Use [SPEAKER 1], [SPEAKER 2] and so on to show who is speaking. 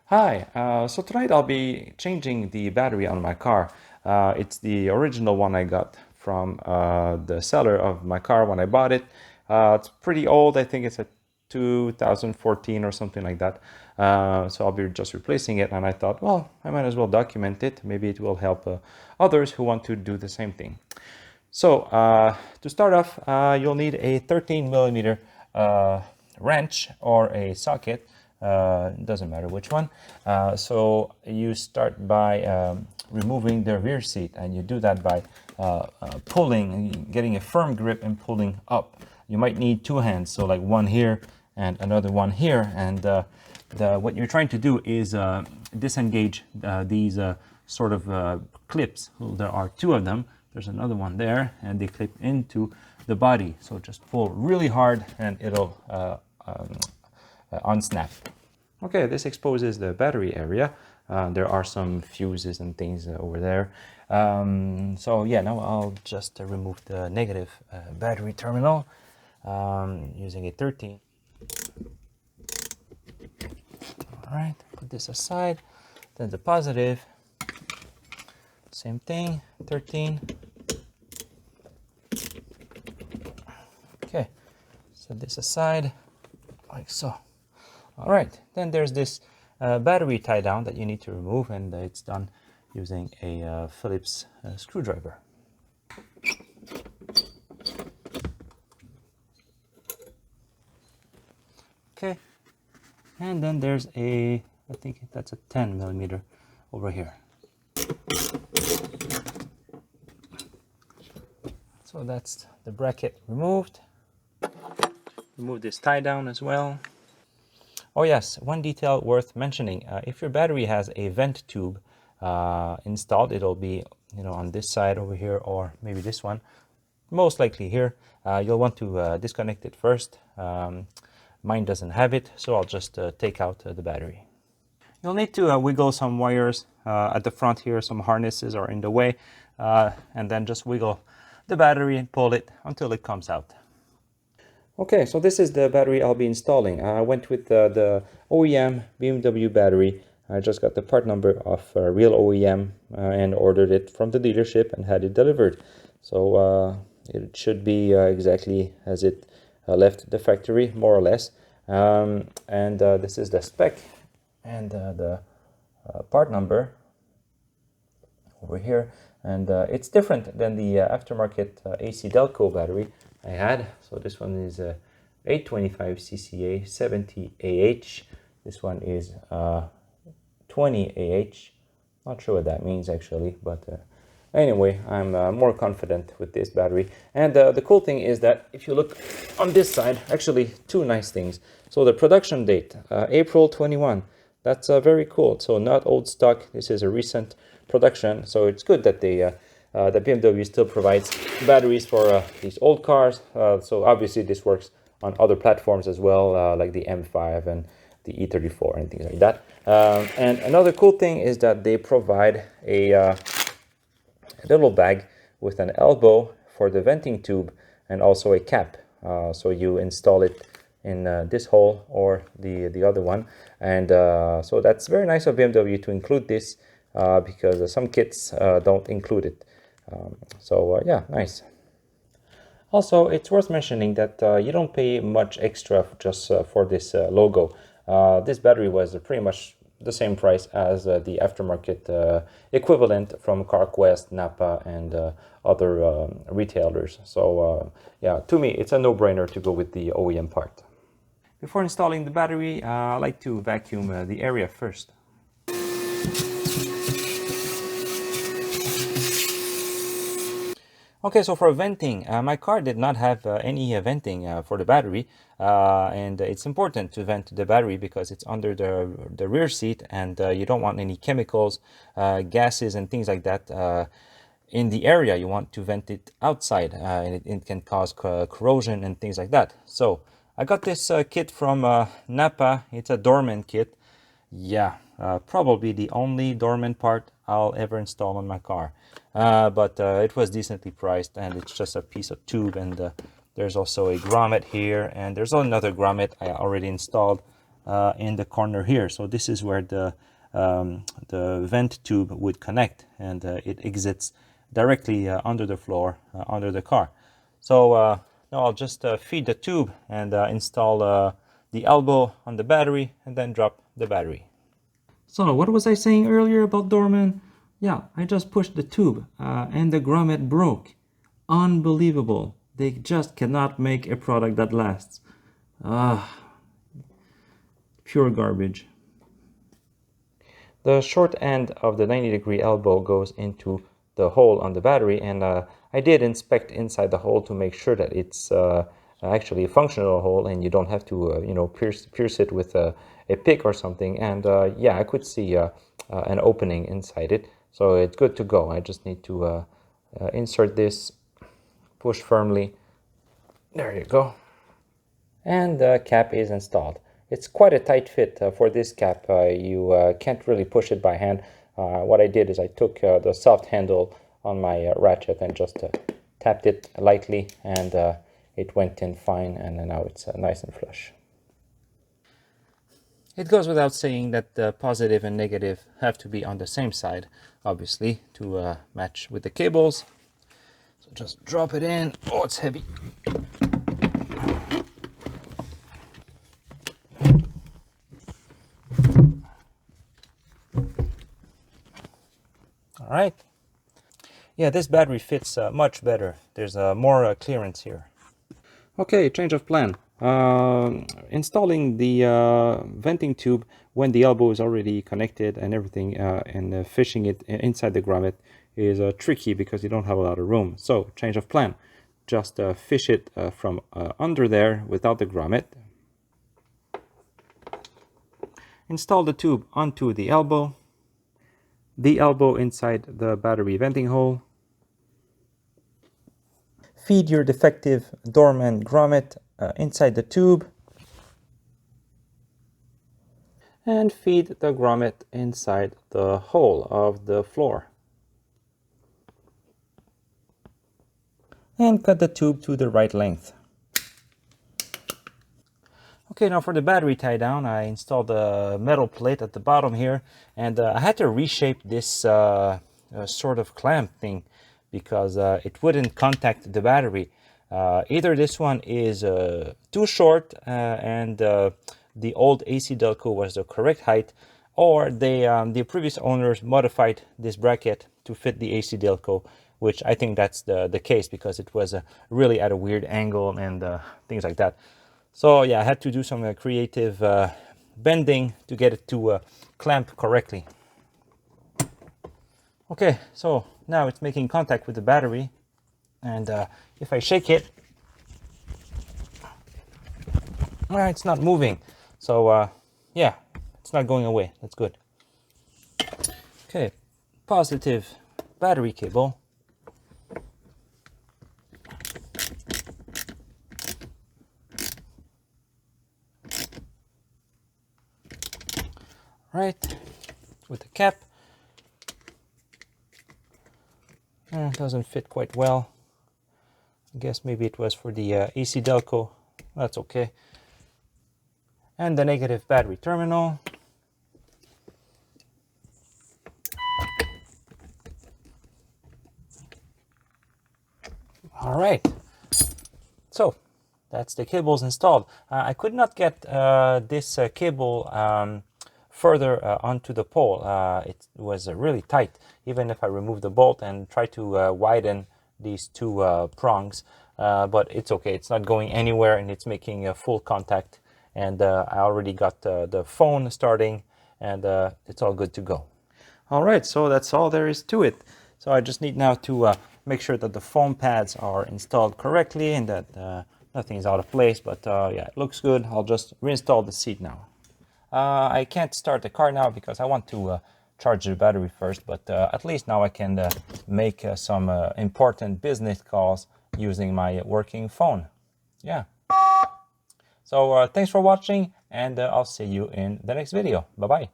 [SPEAKER 1] Hi, so tonight I'll be changing the battery on my car. It's the original one I got from the seller of my car when I bought it. It's pretty old. I think it's a 2014 or something like that. So I'll be just replacing it, and I thought, well, I might as well document it. Maybe it will help others who want to do the same thing. So to start off, you'll need a 13 millimeter wrench or a socket. Doesn't matter which one. So you start by removing the rear seat, and you do that by pulling, getting a firm grip and pulling up. You might need two hands, so like one here and another one here. And what you're trying to do is disengage these sort of clips. So there are two of them. There's another one there, and they clip into the body. So just pull really hard, and it'll unsnap. Okay, this exposes the battery area. There are some fuses and things over there. So yeah, now I'll just remove the negative battery terminal using a 13. All right, put this aside. Then the positive, same thing, 13. Okay, set this aside like so. All right, then there's this battery tie down that you need to remove, and it's done using a Phillips screwdriver. Okay, and then there's I think that's a 10 millimeter over here. So that's the bracket removed. Remove this tie down as well. Oh yes, one detail worth mentioning. If your battery has a vent tube installed, it'll be on this side over here, or maybe this one, most likely here. You'll want to disconnect it first. Mine doesn't have it, so I'll just take out the battery. You'll need to wiggle some wires at the front here. Some harnesses are in the way, and then just wiggle the battery and pull it until it comes out. Okay, so this is the battery I'll be installing. I went with the OEM BMW battery. I just got the part number of real OEM and ordered it from the dealership and had it delivered. So it should be exactly as it left the factory, more or less. And this is the spec and the part number over here. And it's different than the aftermarket AC Delco battery I had. So this one is 825 CCA 70 AH. This one is 20 AH. Not sure what that means actually, but anyway, I'm more confident with this battery. And the cool thing is that if you look on this side, actually two nice things. So the production date, April 21. That's very cool. So not old stock. This is a recent production. So it's good that they the BMW still provides batteries for these old cars. So obviously this works on other platforms as well, like the M5 and the E34 and things like that. And another cool thing is that they provide a little bag with an elbow for the venting tube and also a cap. So you install it in this hole or the other one. And so that's very nice of BMW to include this because some kits don't include it. So yeah, nice. Also, it's worth mentioning that you don't pay much extra just for this logo. This battery was pretty much the same price as the aftermarket equivalent from CarQuest, Napa, and other retailers. So yeah, to me, it's a no-brainer to go with the OEM part. Before installing the battery, I like to vacuum the area first. Okay, so for venting, my car did not have any venting for the battery, and it's important to vent the battery because it's under the rear seat, and you don't want any chemicals, gases, and things like that in the area. You want to vent it outside, and it can cause corrosion and things like that. So I got this kit from Napa. It's a dormant kit. Yeah, probably the only dormant part I'll ever install on my car. But it was decently priced, and it's just a piece of tube, and there's also a grommet here, and there's another grommet I already installed in the corner here. So this is where the vent tube would connect, and it exits directly under the floor, under the car. So now I'll just feed the tube and install the elbow on the battery, and then drop the battery. So what was I saying earlier about Dorman? Yeah, I just pushed the tube and the grommet broke. Unbelievable. They just cannot make a product that lasts. Pure garbage. The short end of the 90-degree elbow goes into the hole on the battery, and I did inspect inside the hole to make sure that it's actually a functional hole and you don't have to you know, pierce it with a pick or something. And yeah, I could see an opening inside it, so it's good to go. I just need to insert this, push firmly. There you go. And the cap is installed. It's quite a tight fit for this cap. You can't really push it by hand. What I did is I took the soft handle on my ratchet and just tapped it lightly, and it went in fine, and now it's nice and flush. It goes without saying that the positive and negative have to be on the same side, obviously, to match with the cables. So just drop it in. Oh, it's heavy. All right. Yeah, this battery fits much better. There's more clearance here. Okay, change of plan. Installing the venting tube when the elbow is already connected and everything, and fishing it inside the grommet is tricky because you don't have a lot of room. So, change of plan. Just fish it from under there without the grommet. Install the tube onto the elbow inside the battery venting hole. Feed your defective Dorman grommet inside the tube, and feed the grommet inside the hole of the floor. And cut the tube to the right length. Okay, now for the battery tie down, I installed a metal plate at the bottom here, and I had to reshape this sort of clamp thing because it wouldn't contact the battery. Either this one is too short and the old AC Delco was the correct height, or the previous owners modified this bracket to fit the AC Delco, which I think that's the case because it was really at a weird angle and things like that. So yeah, I had to do some creative bending to get it to clamp correctly. Okay, so now it's making contact with the battery, and if I shake it, well, it's not moving. So yeah, it's not going away. That's good. Okay, positive battery cable. Right, with the cap. It doesn't fit quite well. I guess maybe it was for the AC Delco. That's okay. And the negative battery terminal. All right. So that's the cables installed. I could not get this cable further onto the pole. It was really tight, even if I removed the bolt and tried to widen these two prongs. But it's okay, it's not going anywhere, and it's making a full contact. And I already got the phone starting, and it's all good to go. All right, so that's all there is to it. So I just need now to make sure that the foam pads are installed correctly and that nothing is out of place. But yeah, it looks good. I'll just reinstall the seat now. I can't start the car now because I want to charge the battery first, but at least now I can make some important business calls using my working phone. Yeah. So thanks for watching, and I'll see you in the next video. Bye-bye.